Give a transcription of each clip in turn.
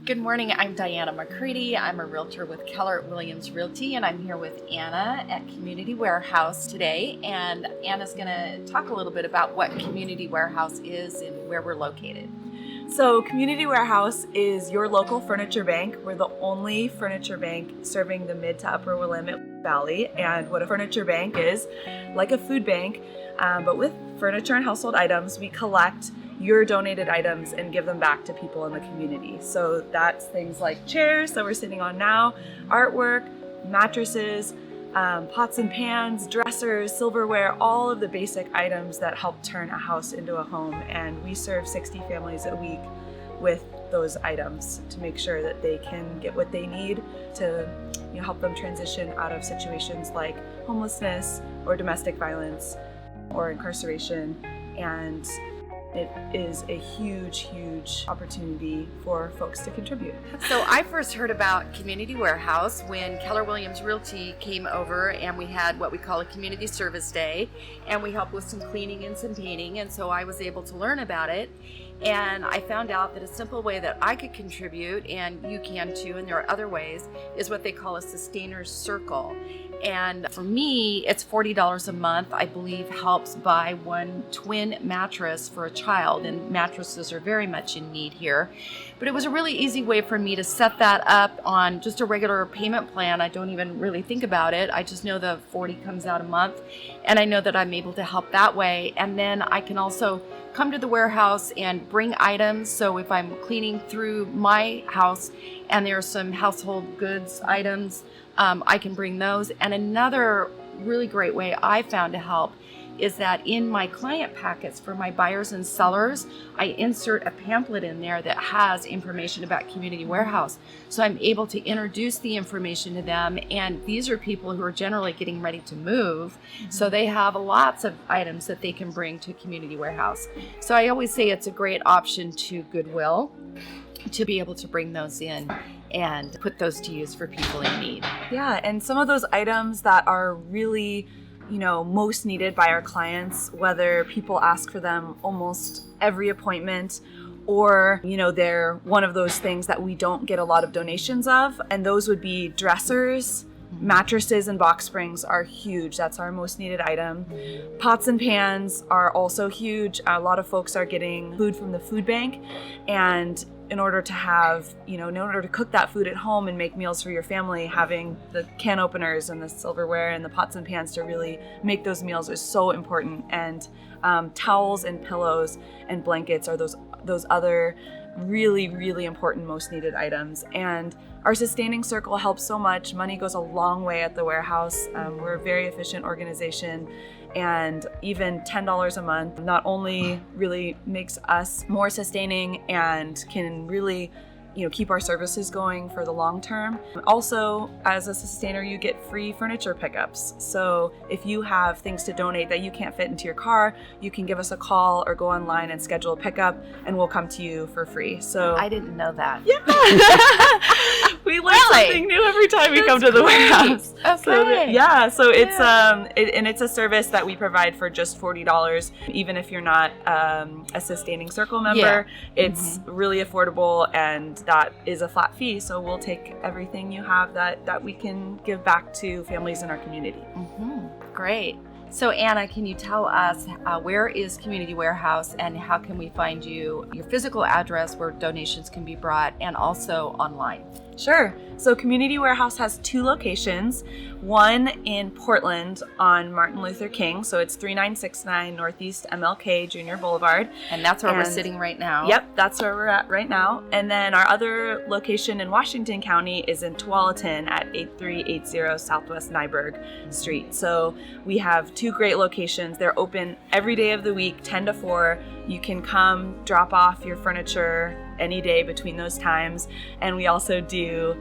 Good morning, I'm Diana McCready. I'm a realtor with Keller Williams Realty, and I'm here with Anna at Community Warehouse today. And Anna's going to talk a little bit about what Community Warehouse is and where we're located. So Community Warehouse is your local furniture bank. We're the only furniture bank serving the mid to upper Willamette Valley. And what a furniture bank is, like a food bank, but with furniture and household items, we collect your donated items and give them back to people in the community. So that's things like chairs that we're sitting on now, artwork, mattresses, pots and pans, dressers, silverware, all of the basic items that help turn a house into a home. And we serve 60 families a week with those items to make sure that they can get what they need to help them transition out of situations like homelessness or domestic violence or incarceration. And it is a huge opportunity for folks to contribute. So I first heard about Community Warehouse when Keller Williams Realty came over, and we had what we call a community service day, and we helped with some cleaning and some painting, and so I was able to learn about it. And I found out that a simple way that I could contribute, and you can too, and there are other ways, is what they call a sustainers circle. And for me, it's $40 a month, I believe, helps buy one twin mattress for a child, and mattresses are very much in need here. But it was a really easy way for me to set that up on just a regular payment plan. I don't even really think about it. I just know the 40 comes out a month, and I know that I'm able to help that way. And then I can also come to the warehouse and bring items. So if I'm cleaning through my house and there are some household goods items, I can bring those. And another really great way I found to help is that in my client packets for my buyers and sellers, I insert a pamphlet in there that has information about Community Warehouse. So I'm able to introduce the information to them, and these are people who are generally getting ready to move, so they have lots of items that they can bring to Community Warehouse. So I always say it's a great option to Goodwill to be able to bring those in and put those to use for people in need. Yeah, and some of those items that are really most needed by our clients, whether people ask for them almost every appointment or, they're one of those things that we don't get a lot of donations of. And those would be dressers, mattresses, and box springs are huge. That's our most needed item. Pots and pans are also huge. A lot of folks are getting food from the food bank, and in order to have, in order to cook that food at home and make meals for your family, having the can openers and the silverware and the pots and pans to really make those meals is so important. And towels and pillows and blankets are those other really important most needed items. And our sustaining circle helps so much. Money goes a long way at the warehouse. We're a very efficient organization, and even $10 a month not only really makes us more sustaining and can really keep our services going for the long term. Also, as a sustainer, you get free furniture pickups. So if you have things to donate that you can't fit into your car, you can give us a call or go online and schedule a pickup, and we'll come to you for free. So I didn't know that. Yeah. We learn something new every time we come to the warehouse. Okay. So it's it's a service that we provide for just $40. Even if you're not a sustaining circle member, it's really affordable, and that is a flat fee. So we'll take everything you have that we can give back to families in our community. Great. So Anna, can you tell us where is Community Warehouse, and how can we find you, your physical address where donations can be brought, and also online? Sure. So Community Warehouse has 2 locations, one in Portland on Martin Luther King. So it's 3969 Northeast MLK Junior Boulevard. And that's where we're sitting right now. Yep, that's where we're at right now. And then our other location in Washington County is in Tualatin at 8380 Southwest Nyberg Street. So we have 2 great locations. They're open every day of the week, 10 to 4. You can come drop off your furniture any day between those times. And we also do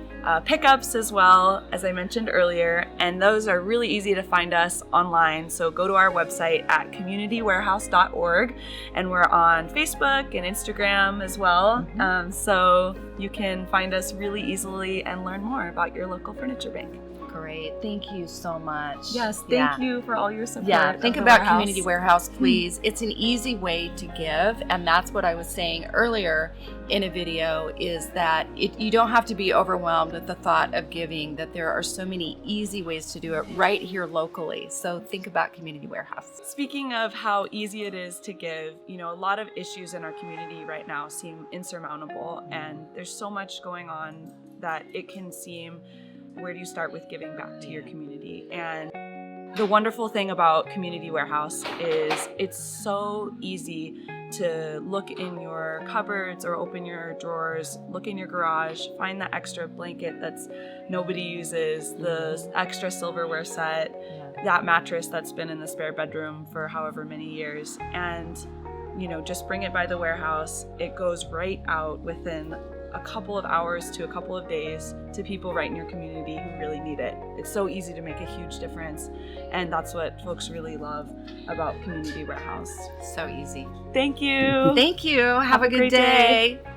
pickups as well, as I mentioned earlier, and those are really easy to find us online. So go to our website at communitywarehouse.org, and we're on Facebook and Instagram as well. So you can find us really easily and learn more about your local furniture bank. Great. Thank you so much. Yes, thank you for all your support. Yeah, of think the about warehouse. Community Warehouse, please. It's an easy way to give, and that's what I was saying earlier in a video, is that you don't have to be overwhelmed with the thought of giving, that there are so many easy ways to do it right here locally. So think about Community Warehouse. Speaking of how easy it is to give, you know, a lot of issues in our community right now seem insurmountable, and there's so much going on that it can seem, where do you start with giving back to your community? And the wonderful thing about Community Warehouse is it's so easy to look in your cupboards or open your drawers, look in your garage, find that extra blanket that's nobody uses, the extra silverware set, that mattress that's been in the spare bedroom for however many years, and you know, just bring it by the warehouse. It goes right out within a couple of hours to a couple of days to people right in your community who really need it. It's so easy to make a huge difference, and that's what folks really love about Community Warehouse. So easy. Thank you. Thank you. Have a good great day. day.